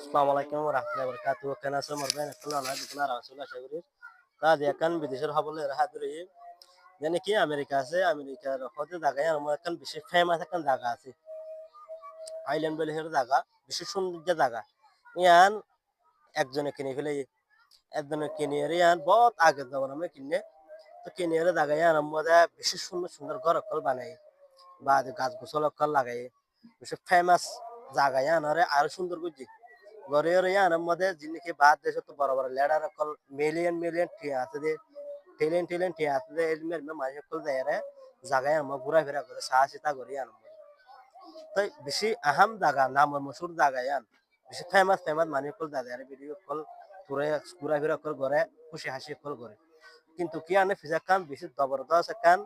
আসসালামু আলাইকুম ওয়া রাহমাতুল্লাহি ওয়া বারাকাতুহু। কেন আছো মরবেন এখন আল্লাহ দুকুনা রাসূল আশা করি তা দেখান বিদেশের হবলে হাদরি জানি কি আমেরিকা আছে আমেরিকার হতে জায়গায় আমার এখন বেশি ফেমাস এখন জায়গা আছে আইল্যান্ড বলে হের জায়গা বেশি সৌন্দর্য জায়গা ইয়ান একজনে কিনে ফেলে একজনে কিনে ইয়ান বহুত আগে যাব না কিনে তো কিনে এর জায়গায় আর মজা বেশি সুন্দর সুন্দর ঘর কল বানাই বা গাছ গোছল কল লাগাই বেশি ফেমাস জায়গায় আনারে আরো সুন্দর করছি গড়ে ইয়ার মধ্যে যিনি বাদ দেশে তো বড় বড় লেডার কল মিলিয়ন মিলিয়ন টিয়া আছে যে টেলেন টেলেন টিয়া আছে যে এলমের মাঝে কল দেয় রে জায়গায় আমার ঘুরা ফেরা করে সাহসিতা করি আন তাই বেশি আহাম জায়গা নাম মশুর জায়গায় আন বেশি ফেমাস ফেমাস মানে কল দাদা আরে ভিডিও কল পুরো ঘুরা ফেরা কল করে খুশি হাসি কল করে কিন্তু কি আনে ফিজা কান বেশি জবরদস্ত কান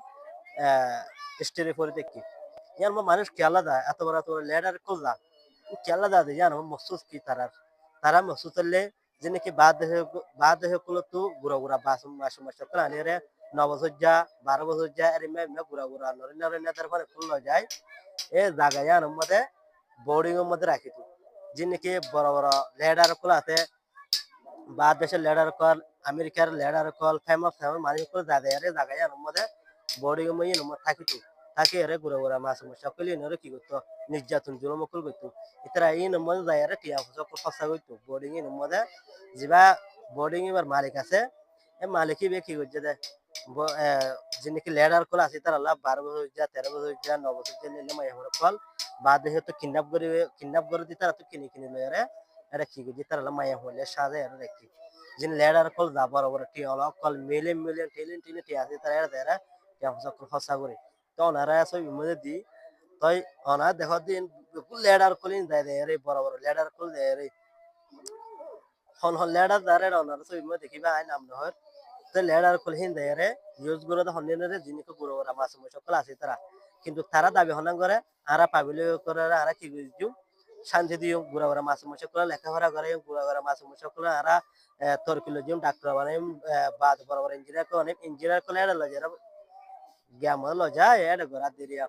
স্টেরে পরে দেখি ইয়ার মানুষ খেলা দেয় এত বড় লেডার কল দা খেলা দাদা জানো মহসুস কি তারার তারা মহসুস করলে যে নাকি বাদ দেহে কুলো তো গুড়া গুড়া মাসু মাসু করে আনি রে 9 বছর যা 12 বছর যা এর মে গুড়া গুড়া নরে নরে নেতার পরে ফুল যায় এ জায়গায় আন মধ্যে বোর্ডিং এর মধ্যে রাখি তো যে নাকি বড় বড় লেডার কুলো আছে বাদ দেশের লেডার কল আমেরিকার লেডার কল ফেমাস ফেমাস মানুষ করে দাদা এর জায়গায় আন মধ্যে বোর্ডিং এর মধ্যে থাকি তো থাকে এর গুড়া গুড়া মাসু মাসু করে নরে কি করতো নির্যাতন জুলুম কল করতো ইতরা এই নম্বর যায় রে টিয়া সকল ফসা হইতো বোর্ডিং এর মধ্যে যেবা বোর্ডিং এর মালিক আছে এ মালিকই বে কি করছে দে যিনি কি লেডার কল আছে তার আল্লাহ 12 বছর যা 13 বছর যা 9 বছর যা নিলে মাই হর কল বাদ হে তো কিডন্যাপ করে দিতে তো কিনে কিনে লয় রে এটা কি করছে তার আল্লাহ মাই হলে সাজে আর দেখি যিনি লেডার কল যা বড় বড় টিয়া হলো call million million trillion trillion টিয়া আছে তারা এরা টিয়া সকল ফসা করে তো ওনারা সব মধ্যে দি তাই অনা দেখো দিন লেডার কলিন দেয় রে বড় বড় লেডার কল দেয় রে হন হন লেডার দারে অনার সব মধ্যে দেখিবা আই নাম নহর তো লেডার কল হিন দেয় রে ইউজ করে তো হন রে জিনিস গুড়ো ওরা মাছ সকল আছে তারা কিন্তু তারা দাবি হনাং করে আরা পাবিলে করে আরা কি বুঝু শান্তি দিও গুড়া গুড়া মাছ সকল লেখাপড়া করে গুড়া গুড়া মাছ সকল আরা তরকিলো জিম ডাক্তার বানাই বাদ বড় বড় ইঞ্জিনিয়ার কো অনেক ইঞ্জিনিয়ার কল এরা লজা গ্যাম লজা এটা গড়া দিরিয়া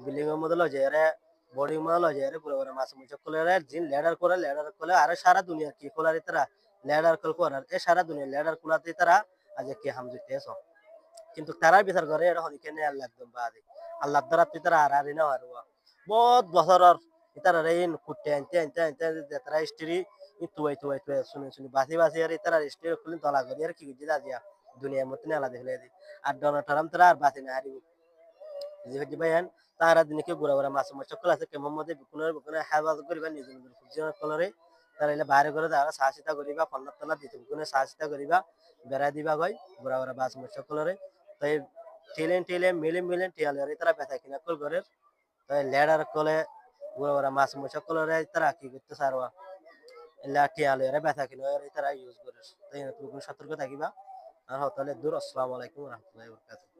বিল্ডিং এর মধ্যে লজে রে বডি মধ্যে লজে রে পুরো পুরো মাছ মুছে কোলে রে জিন লেডার কোলে আরে সারা দুনিয়া কি কোলারে তারা লেডার কল করার এ সারা দুনিয়া লেডার কোলাতে তারা আজ কি হাম জিতে এসো কিন্তু তারা বিচার করে এটা হনি কেনে আল্লাহ একদম বাদে আল্লাহ দ্বারা তুই তারা আর আরি না হারবা বহুত বছরর ইতারা রে ইন কুটে আনতে তারা স্ত্রী তুই শুনে শুনে বাসি বাসি আর তারা স্ত্রী খুলিন তলা করি আর কি বুঝি দিয়া দুনিয়ার মতন আলাদা দেখলে দি আর ডোনাল্ড ট্রাম্প তারা আর বাসি না হারিব যে ভাইয়ান তারা দিনকে গুড়া গুড়া মাছ মাছ সকল আছে কেমন মধ্যে বিকুনের হেফাজত করিবা নিজের নিজের ফুজিয়ন কলরে তারা এলে বাইরে করে তারা সাহসিতা করিবা ফন্না তন্না দিতে বিকুনের সাহসিতা করিবা বেড়া দিবা গই গুড়া গুড়া মাছ মাছ সকলরে তাই টেলেন মিলিয়ন টিয়ালে তারা বেচা কিনা কল করে তাই লেডার কলে গুড়া গুড়া মাছ মাছ সকলরে তারা কি করতে সারবা এলা টিয়ালে বেচা কিনা তারা ইউজ করে তাই তুমি সতর্ক থাকিবা আর হতালে দূর আসসালামু আলাইকুম ওয়া রাহমাতুল্লাহি ওয়া বারাকাতুহু